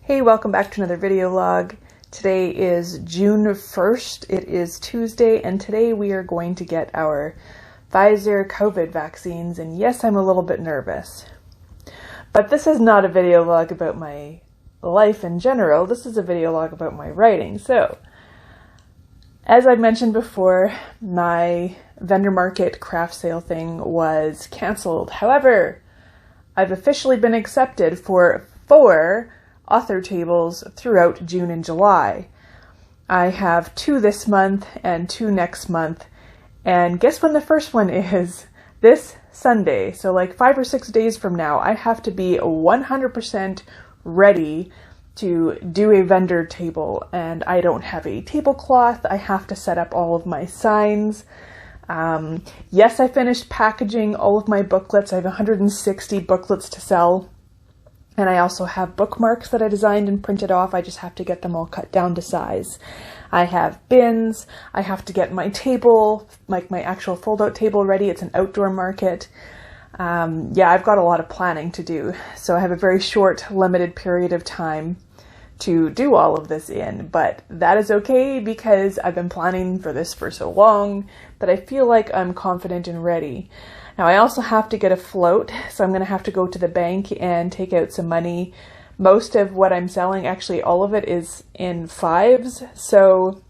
Hey, welcome back to another video log. Today is June 1st. It is Tuesday, and today we are going to get our Pfizer COVID vaccines, and yes, I'm a little bit nervous. But this is not a video log about my life in general. This is a video log about my writing. So, as I mentioned before, my vendor market craft sale thing was canceled. However, I've officially been accepted for 4 author tables throughout June and July. I have 2 this month and 2 next month. And guess when the first one is? This Sunday. So like 5 or 6 days from now, I have to be 100% ready to do a vendor table. And I don't have a tablecloth. I have to set up all of my signs. Yes, I finished packaging all of my booklets. I have 160 booklets to sell. And I also have bookmarks that I designed and printed off. I just have to get them all cut down to size. I have bins. I have to get my table, like my actual fold-out table ready. It's an outdoor market. Yeah, I've got a lot of planning to do. So I have a very short, limited period of time to do all of this in. But that is okay because I've been planning for this for so long that I feel like I'm confident and ready. Now, I also have to get a float, so I'm going to have to go to the bank and take out some money. Most of what I'm selling, actually all of it, is in 5s, so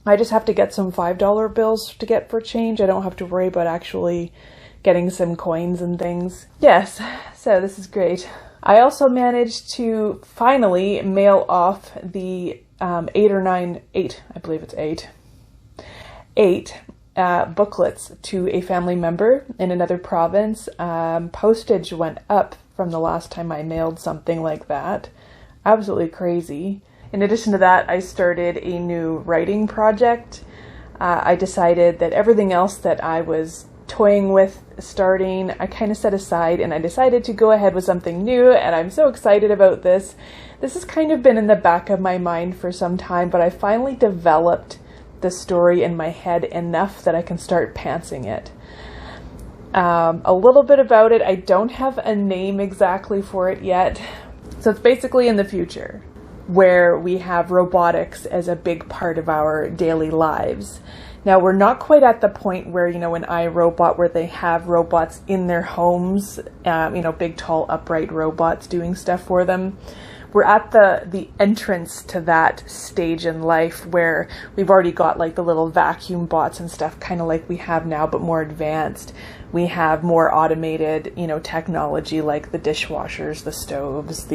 I just have to get some $5 bills to get for change. I don't have to worry about actually getting some coins and things. Yes, so this is great. I also managed to finally mail off the 8 booklets to a family member in another province. Postage went up from the last time I mailed something like that. Absolutely crazy. In addition to that, I started a new writing project. I decided that everything else that I was toying with starting, I kind of set aside, and I decided to go ahead with something new, and I'm so excited about this. This has kind of been in the back of my mind for some time, but I finally developed the story in my head enough that I can start pantsing it. A little bit about it, I don't have a name exactly for it yet. So it's basically in the future where we have robotics as a big part of our daily lives. Now, we're not quite at the point where, in iRobot, where they have robots in their homes, big, tall, upright robots doing stuff for them. We're at the entrance to that stage in life where we've already got like the little vacuum bots and stuff, kind of like we have now, but more advanced. We have more automated, technology like the dishwashers, the stoves,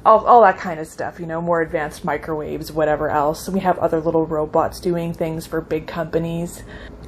all that kind of stuff, more advanced microwaves, whatever else. We have other little robots doing things for big companies.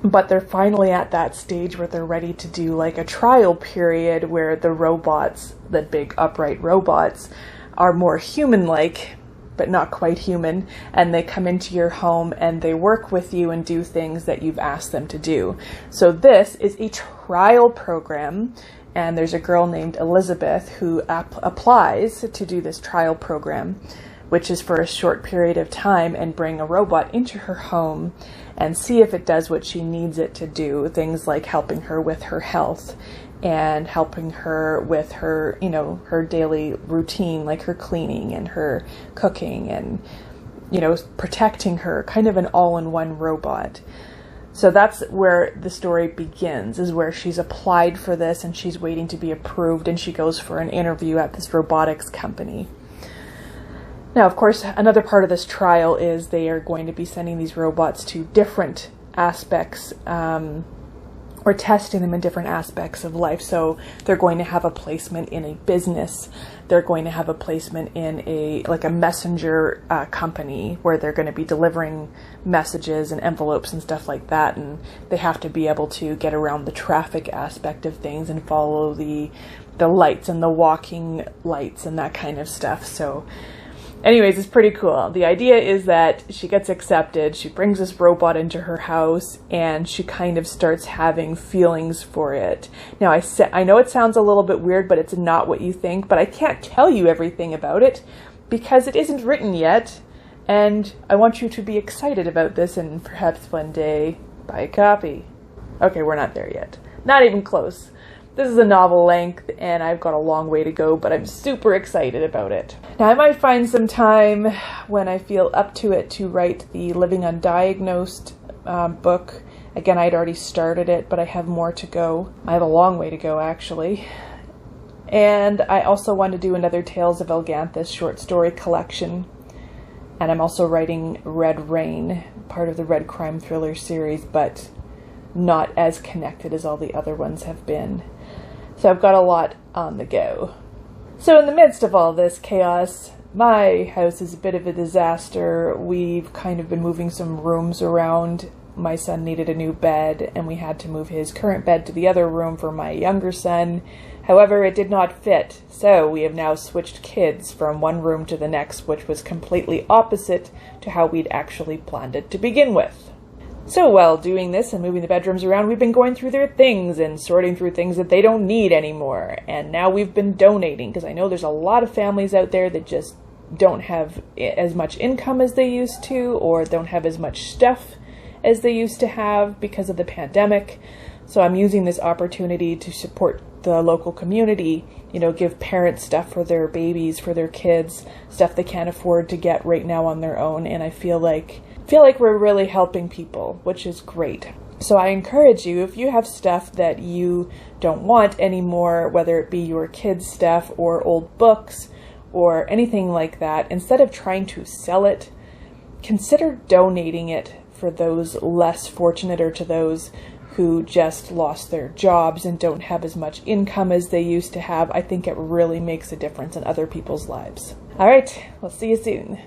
But they're finally at that stage where they're ready to do like a trial period where the robots, the big upright robots, are more human-like, but not quite human, and they come into your home and they work with you and do things that you've asked them to do. So this is a trial program, and there's a girl named Elizabeth who applies to do this trial program, which is for a short period of time, and bring a robot into her home and see if it does what she needs it to do. Things like helping her with her health and helping her with her, her daily routine, like her cleaning and her cooking and, protecting her, kind of an all-in-one robot. So that's where the story begins, is where she's applied for this and she's waiting to be approved, and she goes for an interview at this robotics company. Now, of course, another part of this trial is they are going to be sending these robots to different aspects, or testing them in different aspects of life. So they're going to have a placement in a business. They're going to have a placement in a messenger company where they're going to be delivering messages and envelopes and stuff like that. And they have to be able to get around the traffic aspect of things and follow the lights and the walking lights and that kind of stuff. So anyways, it's pretty cool. The idea is that she gets accepted, she brings this robot into her house, and she kind of starts having feelings for it. Now, I know it sounds a little bit weird, but it's not what you think, but I can't tell you everything about it because it isn't written yet, and I want you to be excited about this and perhaps one day buy a copy. Okay, we're not there yet. Not even close. This is a novel length and I've got a long way to go, but I'm super excited about it. Now I might find some time when I feel up to it to write the Living Undiagnosed book. Again, I'd already started it, but I have more to go. I have a long way to go, actually. And I also want to do another Tales of Elganthus short story collection. And I'm also writing Red Rain, part of the Red Crime Thriller series, but not as connected as all the other ones have been. So I've got a lot on the go. So in the midst of all this chaos, my house is a bit of a disaster. We've kind of been moving some rooms around. My son needed a new bed, and we had to move his current bed to the other room for my younger son. However, it did not fit, so we have now switched kids from one room to the next, which was completely opposite to how we'd actually planned it to begin with. So while doing this and moving the bedrooms around, we've been going through their things and sorting through things that they don't need anymore. And now we've been donating, because I know there's a lot of families out there that just don't have as much income as they used to, or don't have as much stuff as they used to have because of the pandemic. So I'm using this opportunity to support the local community, you know, give parents stuff for their babies, for their kids, stuff they can't afford to get right now on their own. And I feel like we're really helping people, which is great. So I encourage you, if you have stuff that you don't want anymore, whether it be your kids' stuff or old books or anything like that, instead of trying to sell it, consider donating it for those less fortunate, or to those who just lost their jobs and don't have as much income as they used to have. I think it really makes a difference in other people's lives. All right, we'll see you soon.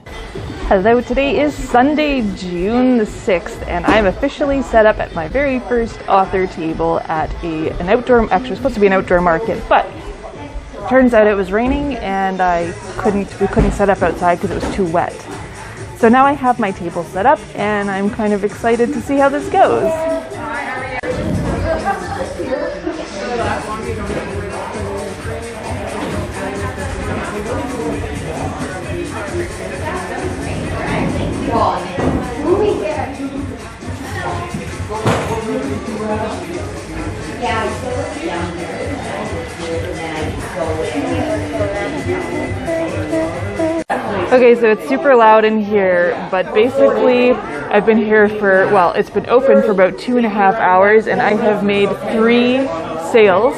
Hello, today is Sunday, June the 6th, and I'm officially set up at my very first author table at an outdoor, actually it was supposed to be an outdoor market, but turns out it was raining and we couldn't set up outside because it was too wet. So now I have my table set up and I'm kind of excited to see how this goes. Okay, so it's super loud in here, but basically I've been here for, well, it's been open for about 2.5 hours, and I have made 3 sales,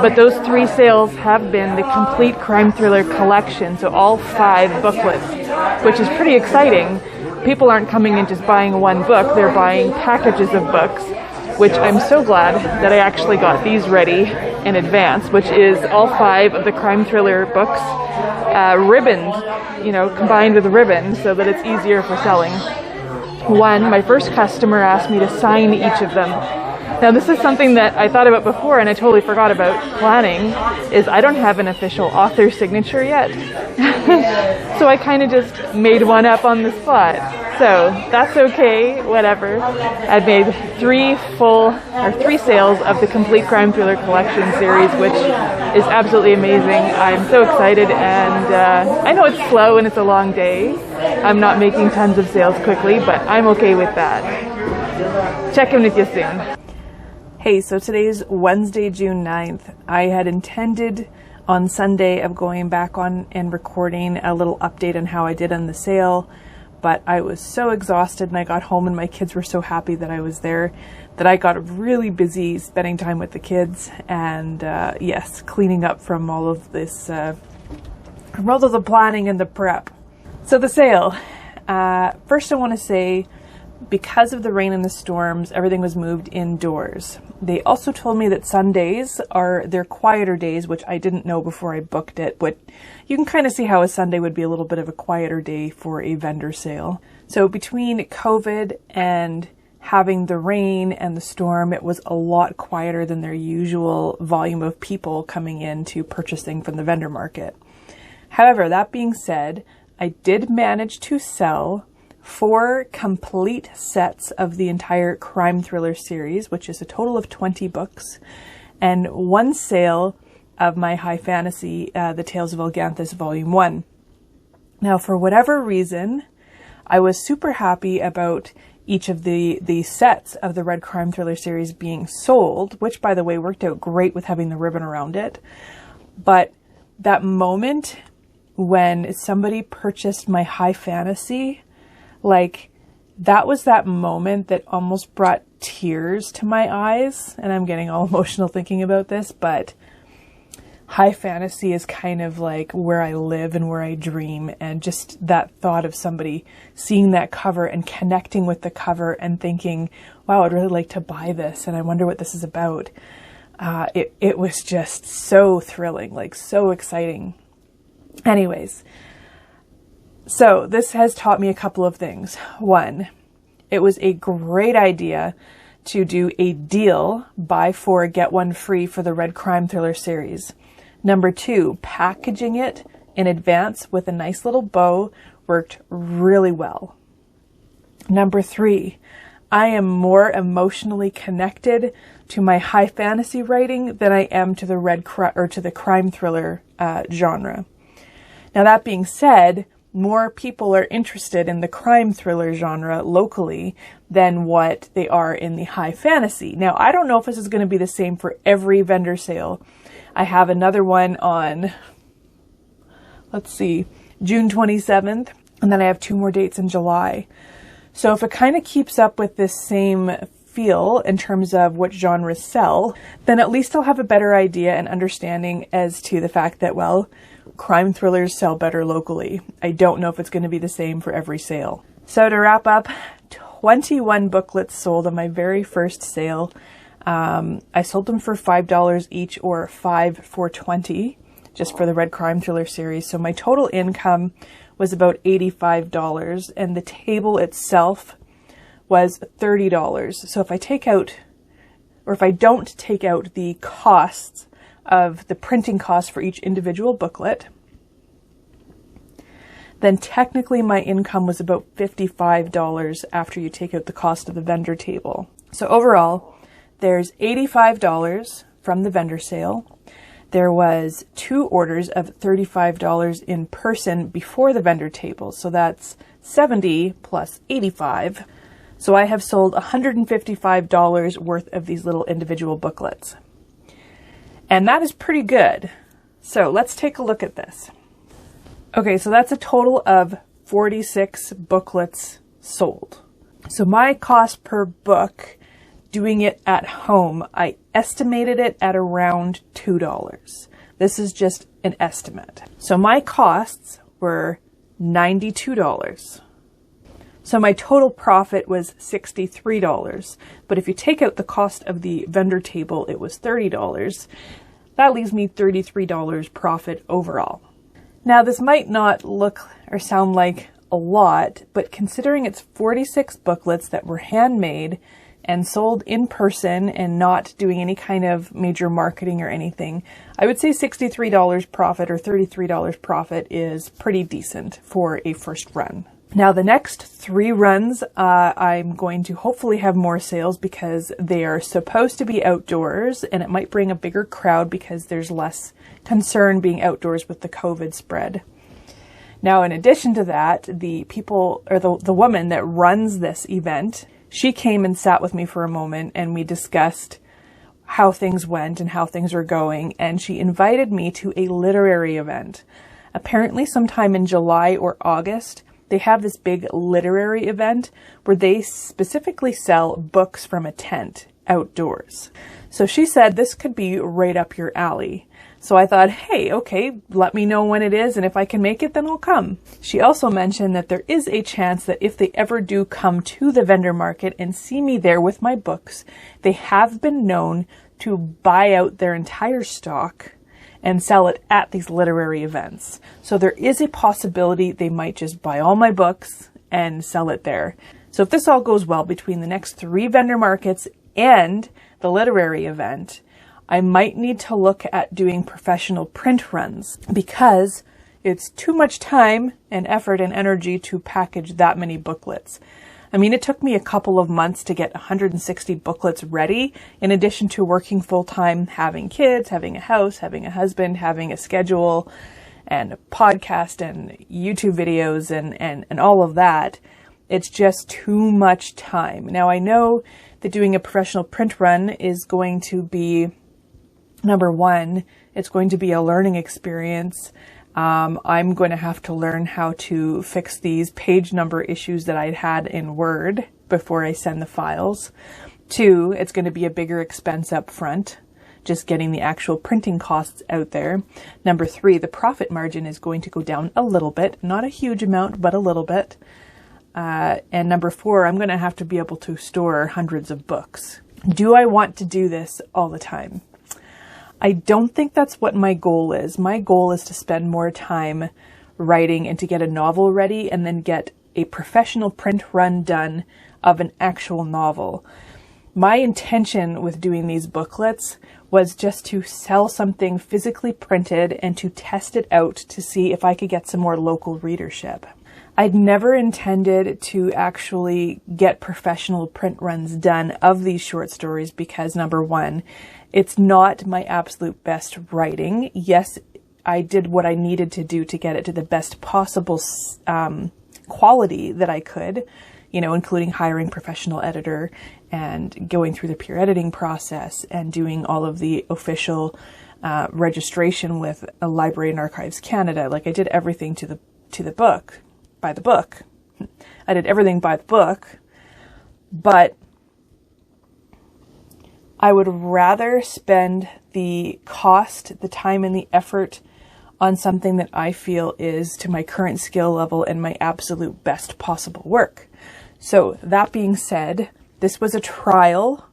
but those 3 sales have been the complete crime thriller collection, so all 5 booklets, which is pretty exciting. People aren't coming in just buying one book, they're buying packages of books, which I'm so glad that I actually got these ready in advance, which is all 5 of the crime thriller books, ribboned, you know, combined with a ribbon so that it's easier for selling. My first customer asked me to sign each of them. Now this is something that I thought about before and I totally forgot about planning, is I don't have an official author signature yet. So I kind of just made one up on the spot. So that's okay, whatever. I've made 3 sales of the complete crime thriller collection series, which is absolutely amazing. I'm so excited, and I know it's slow and it's a long day. I'm not making tons of sales quickly, but I'm okay with that. Check in with you soon. Hey, so today's Wednesday, June 9th. I had intended on Sunday of going back on and recording a little update on how I did on the sale, but I was so exhausted and I got home and my kids were so happy that I was there that I got really busy spending time with the kids and yes, cleaning up from all of this, from all of the planning and the prep. So the sale, first I want to say, because of the rain and the storms, everything was moved indoors. They also told me that Sundays are their quieter days, which I didn't know before I booked it, but you can kind of see how a Sunday would be a little bit of a quieter day for a vendor sale. So between COVID and having the rain and the storm, it was a lot quieter than their usual volume of people coming in to purchasing from the vendor market. However, that being said, I did manage to sell 4 complete sets of the entire crime thriller series, which is a total of 20 books, and 1 sale of my high fantasy, The Tales of Elganthus Volume 1. Now, for whatever reason, I was super happy about each of the sets of the Red Crime Thriller series being sold, which, by the way, worked out great with having the ribbon around it. But that moment when somebody purchased my high fantasy, like, that was that moment that almost brought tears to my eyes. And I'm getting all emotional thinking about this, but high fantasy is kind of like where I live and where I dream. And just that thought of somebody seeing that cover and connecting with the cover and thinking, wow, I'd really like to buy this and I wonder what this is about. It was just so thrilling, like so exciting. Anyways, so this has taught me a couple of things. One, it was a great idea to do a deal, buy 4, get 1 free for the Red Crime Thriller series. Number 2, packaging it in advance with a nice little bow worked really well. Number 3, I am more emotionally connected to my high fantasy writing than I am to the crime thriller genre. Now, that being said, more people are interested in the crime thriller genre locally than what they are in the high fantasy. Now, I don't know if this is going to be the same for every vendor sale. I have another one on, let's see, June 27th, and then I have 2 more dates in July. So if it kind of keeps up with this same feel in terms of what genres sell, then at least I'll have a better idea and understanding as to the fact that, well, crime thrillers sell better locally. I don't know if it's going to be the same for every sale. So to wrap up, 21 booklets sold on my very first sale. I sold them for $5 each, or $5 for $20, just for the Red Crime Thriller series. So my total income was about $85, and the table itself was $30. So if I don't take out the costs of the printing costs for each individual booklet, then technically my income was about $55 after you take out the cost of the vendor table. So overall, there's $85 from the vendor sale. There was 2 orders of $35 in person before the vendor table. So that's $70 plus $85. So I have sold $155 worth of these little individual booklets. And that is pretty good. So let's take a look at this. Okay, so that's a total of 46 booklets sold. So my cost per book, doing it at home, I estimated it at around $2. This is just an estimate. So my costs were $92. So my total profit was $63. But if you take out the cost of the vendor table, it was $30. That leaves me $33 profit overall. Now, this might not look or sound like a lot, but considering it's 46 booklets that were handmade and sold in person and not doing any kind of major marketing or anything, I would say $63 profit or $33 profit is pretty decent for a first run. Now, the next 3 runs, I'm going to hopefully have more sales because they are supposed to be outdoors, and it might bring a bigger crowd because there's less concern being outdoors with the COVID spread. Now, in addition to that, the woman that runs this event, she came and sat with me for a moment and we discussed how things went and how things are going, and she invited me to a literary event. Apparently sometime in July or August, they have this big literary event where they specifically sell books from a tent outdoors. So she said this could be right up your alley. So I thought, hey, okay, let me know when it is, and if I can make it, then I'll come. She also mentioned that there is a chance that if they ever do come to the vendor market and see me there with my books, they have been known to buy out their entire stock and sell it at these literary events. So there is a possibility they might just buy all my books and sell it there. So if this all goes well between the next 3 vendor markets and the literary event, I might need to look at doing professional print runs because it's too much time and effort and energy to package that many booklets. I mean, it took me a couple of months to get 160 booklets ready, in addition to working full-time, having kids, having a house, having a husband, having a schedule, and a podcast and YouTube videos and all of that. It's just too much time. Now, I know that doing a professional print run is going to be, number one, it's going to be a learning experience. I'm going to have to learn how to fix these page number issues that I'd had in Word before I send the files. 2, it's going to be a bigger expense up front, just getting the actual printing costs out there. Number 3, the profit margin is going to go down a little bit, not a huge amount, but a little bit. And number 4, I'm going to have to be able to store hundreds of books. Do I want to do this all the time? I don't think that's what my goal is. My goal is to spend more time writing and to get a novel ready and then get a professional print run done of an actual novel. My intention with doing these booklets was just to sell something physically printed and to test it out to see if I could get some more local readership. I'd never intended to actually get professional print runs done of these short stories because, number one, it's not my absolute best writing. Yes, I did what I needed to do to get it to the best possible quality that I could, you know, including hiring professional editor and going through the peer editing process and doing all of the official registration with a Library and Archives Canada. Like, I did everything to the book, by the book. I did everything by the book, but I would rather spend the cost, the time, and the effort on something that I feel is to my current skill level and my absolute best possible work. So that being said, this was a trial.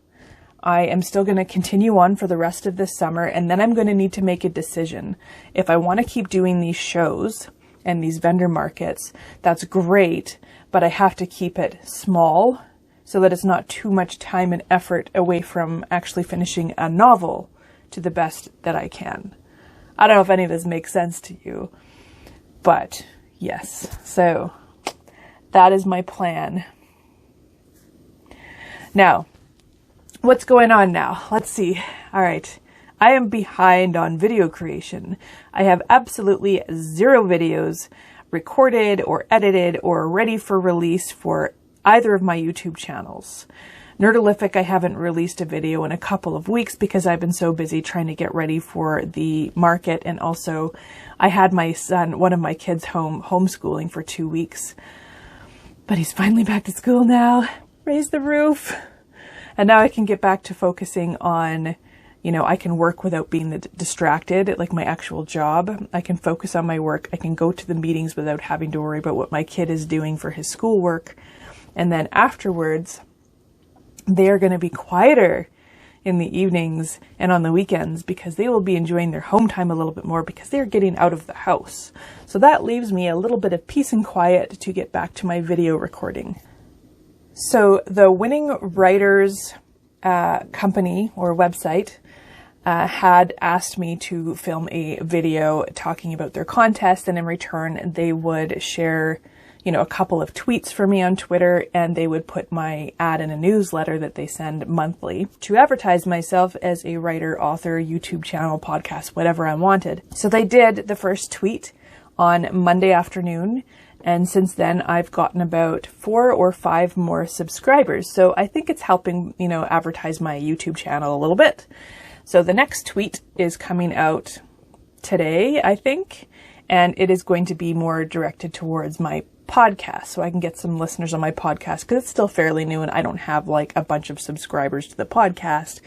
I am still going to continue on for the rest of this summer, and then I'm going to need to make a decision. If I want to keep doing these shows and these vendor markets, that's great, but I have to keep it small so that it's not too much time and effort away from actually finishing a novel to the best that I can. I don't know if any of this makes sense to you, but yes, so that is my plan. Now, what's going on now? Let's see. All right. I am behind on video creation. I have absolutely 0 videos recorded or edited or ready for release for either of my YouTube channels. Nerdalific, I haven't released a video in a couple of weeks because I've been so busy trying to get ready for the market, and also I had my son, one of my kids, homeschooling for 2 weeks. But he's finally back to school now. Raise the roof. And now I can get back to focusing on, you know, I can work without being distracted, like my actual job. I can focus on my work. I can go to the meetings without having to worry about what my kid is doing for his schoolwork. And then afterwards, they are going to be quieter in the evenings and on the weekends because they will be enjoying their home time a little bit more because they're getting out of the house. So that leaves me a little bit of peace and quiet to get back to my video recording. So the Winning Writers company or website had asked me to film a video talking about their contest, and in return they would share, you know, a couple of tweets for me on Twitter, and they would put my ad in a newsletter that they send monthly to advertise myself as a writer, author, YouTube channel, podcast, whatever I wanted. So they did the first tweet on Monday afternoon, and since then I've gotten about 4 or 5 more subscribers. So I think it's helping, you know, advertise my YouTube channel a little bit. So the next tweet is coming out today, I think, and it is going to be more directed towards my podcast, so I can get some listeners on my podcast, because it's still fairly new and I don't have like a bunch of subscribers to the podcast.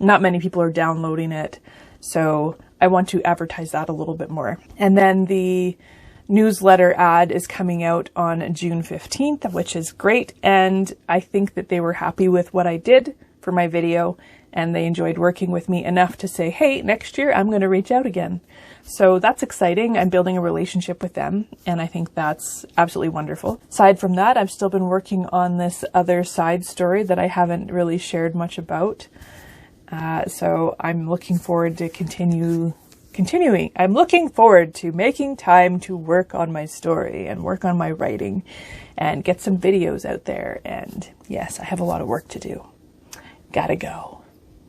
Not many people are downloading it, so I want to advertise that a little bit more. And then the newsletter ad is coming out on June 15th, which is great, and I think that they were happy with what I did for my video, and they enjoyed working with me enough to say, hey, next year I'm going to reach out again. So that's exciting. I'm building a relationship with them, and I think that's absolutely wonderful. Aside from that, I've still been working on this other side story that I haven't really shared much about. So I'm looking forward to continuing. I'm looking forward to making time to work on my story and work on my writing and get some videos out there. And yes, I have a lot of work to do. Gotta go.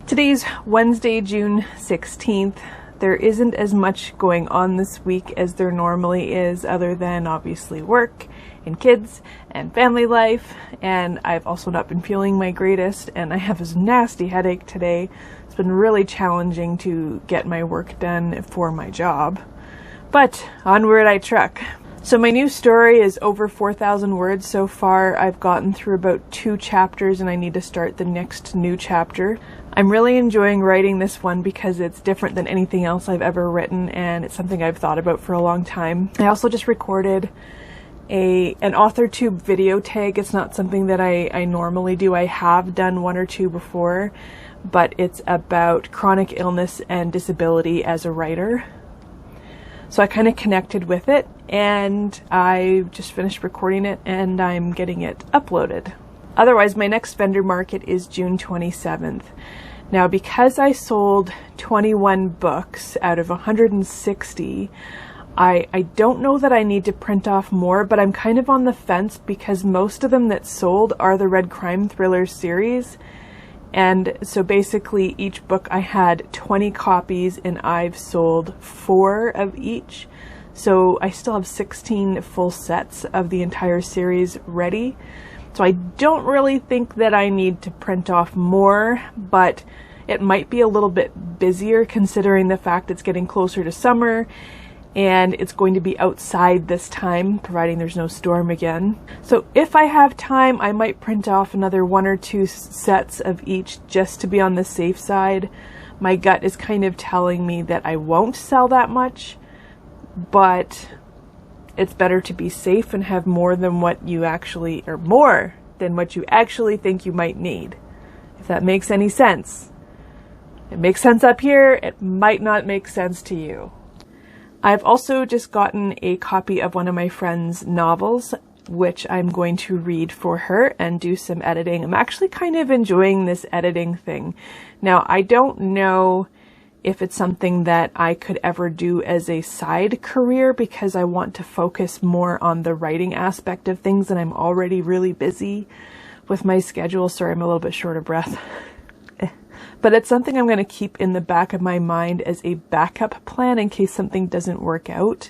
Today's Wednesday, June 16th. There isn't as much going on this week as there normally is, other than obviously work and kids and family life, and I've also not been feeling my greatest, and I have this nasty headache today. It's been really challenging to get my work done for my job, but onward I truck. So my new story is over 4,000 words so far. I've gotten through about 2 chapters and I need to start the next new chapter. I'm really enjoying writing this one because it's different than anything else I've ever written, and it's something I've thought about for a long time. I also just recorded an AuthorTube video tag. It's not something that I normally do. I have done 1 or 2 before, but it's about chronic illness and disability as a writer. So I kind of connected with it, and I just finished recording it and I'm getting it uploaded. Otherwise, my next vendor market is June 27th. Now, because I sold 21 books out of 160, I don't know that I need to print off more, but I'm kind of on the fence because most of them that sold are the Red Crime Thriller series. And so basically each book I had 20 copies and I've sold 4 of each. So I still have 16 full sets of the entire series ready. So I don't really think that I need to print off more, but it might be a little bit busier considering the fact it's getting closer to summer and it's going to be outside this time, providing there's no storm again. So if I have time, I might print off another 1 or 2 sets of each just to be on the safe side. My gut is kind of telling me that I won't sell that much, but it's better to be safe and have more than what you actually think you might need. If that makes any sense. It makes sense up here, it might not make sense to you. I've also just gotten a copy of one of my friend's novels, which I'm going to read for her and do some editing. I'm actually kind of enjoying this editing thing. Now, I don't know if it's something that I could ever do as a side career because I want to focus more on the writing aspect of things, and I'm already really busy with my schedule. Sorry, I'm a little bit short of breath. But it's something I'm going to keep in the back of my mind as a backup plan in case something doesn't work out.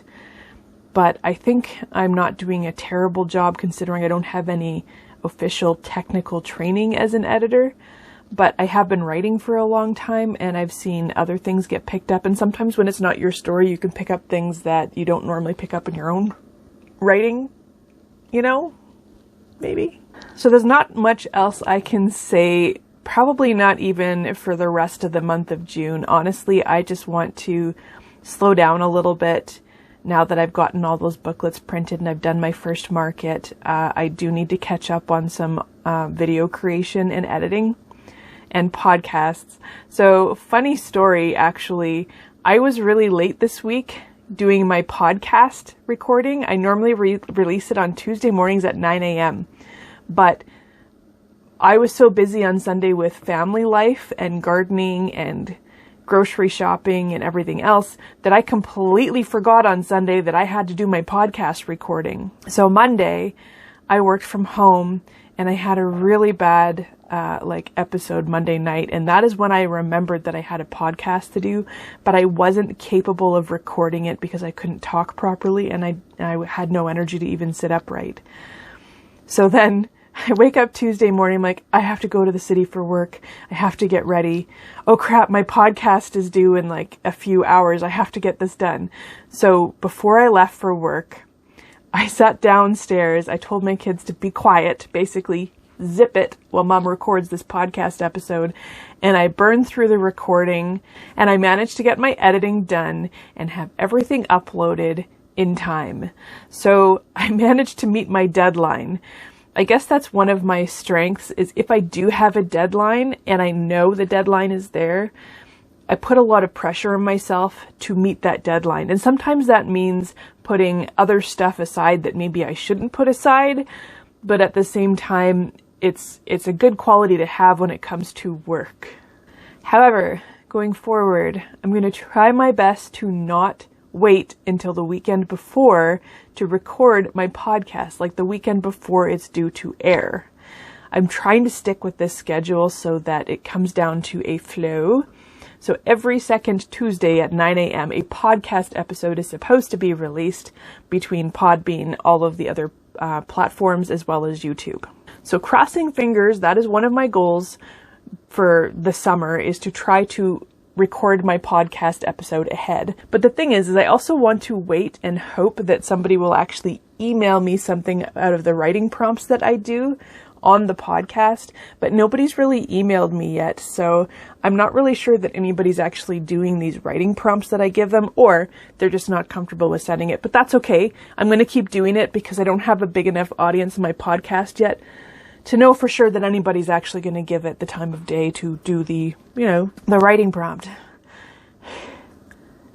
But I think I'm not doing a terrible job considering I don't have any official technical training as an editor. But I have been writing for a long time and I've seen other things get picked up. And sometimes when it's not your story, you can pick up things that you don't normally pick up in your own writing, you know, maybe. So there's not much else I can say. Probably not even for the rest of the month of June. Honestly, I just want to slow down a little bit now that I've gotten all those booklets printed and I've done my first market. I do need to catch up on some video creation and editing and podcasts. So, funny story, actually. I was really late this week doing my podcast recording. I normally release it on Tuesday mornings at 9 a.m. But I was so busy on Sunday with family life and gardening and grocery shopping and everything else that I completely forgot on Sunday that I had to do my podcast recording. So Monday, I worked from home and I had a really bad episode Monday night, and that is when I remembered that I had a podcast to do, but I wasn't capable of recording it because I couldn't talk properly and I had no energy to even sit upright. So then I wake up Tuesday morning, I'm like, I have to go to the city for work. I have to get ready. Oh crap, my podcast is due in like a few hours. I have to get this done. So before I left for work, I sat downstairs. I told my kids to be quiet, basically zip it while mom records this podcast episode. And I burned through the recording and I managed to get my editing done and have everything uploaded in time. So I managed to meet my deadline. I guess that's one of my strengths is if I do have a deadline and I know the deadline is there, I put a lot of pressure on myself to meet that deadline. And sometimes that means putting other stuff aside that maybe I shouldn't put aside, but at the same time, it's a good quality to have when it comes to work. However, going forward, I'm going to try my best to not wait until the weekend before to record my podcast, like the weekend before it's due to air. I'm trying to stick with this schedule so that it comes down to a flow. So every second Tuesday at 9 a.m., a podcast episode is supposed to be released between Podbean, all of the other platforms, as well as YouTube. So crossing fingers, that is one of my goals for the summer, is to try to record my podcast episode ahead. But the thing is I also want to wait and hope that somebody will actually email me something out of the writing prompts that I do on the podcast, but nobody's really emailed me yet, so I'm not really sure that anybody's actually doing these writing prompts that I give them, or they're just not comfortable with sending it. But that's okay. I'm going to keep doing it because I don't have a big enough audience in my podcast yet to know for sure that anybody's actually going to give it the time of day to do the writing prompt.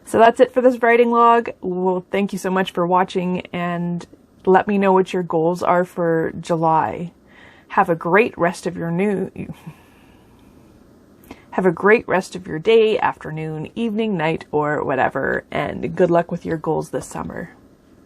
So that's it for this writing log. Well, thank you so much for watching, and let me know what your goals are for July. Have a great rest of your day, afternoon, evening, night, or whatever, and good luck with your goals this summer.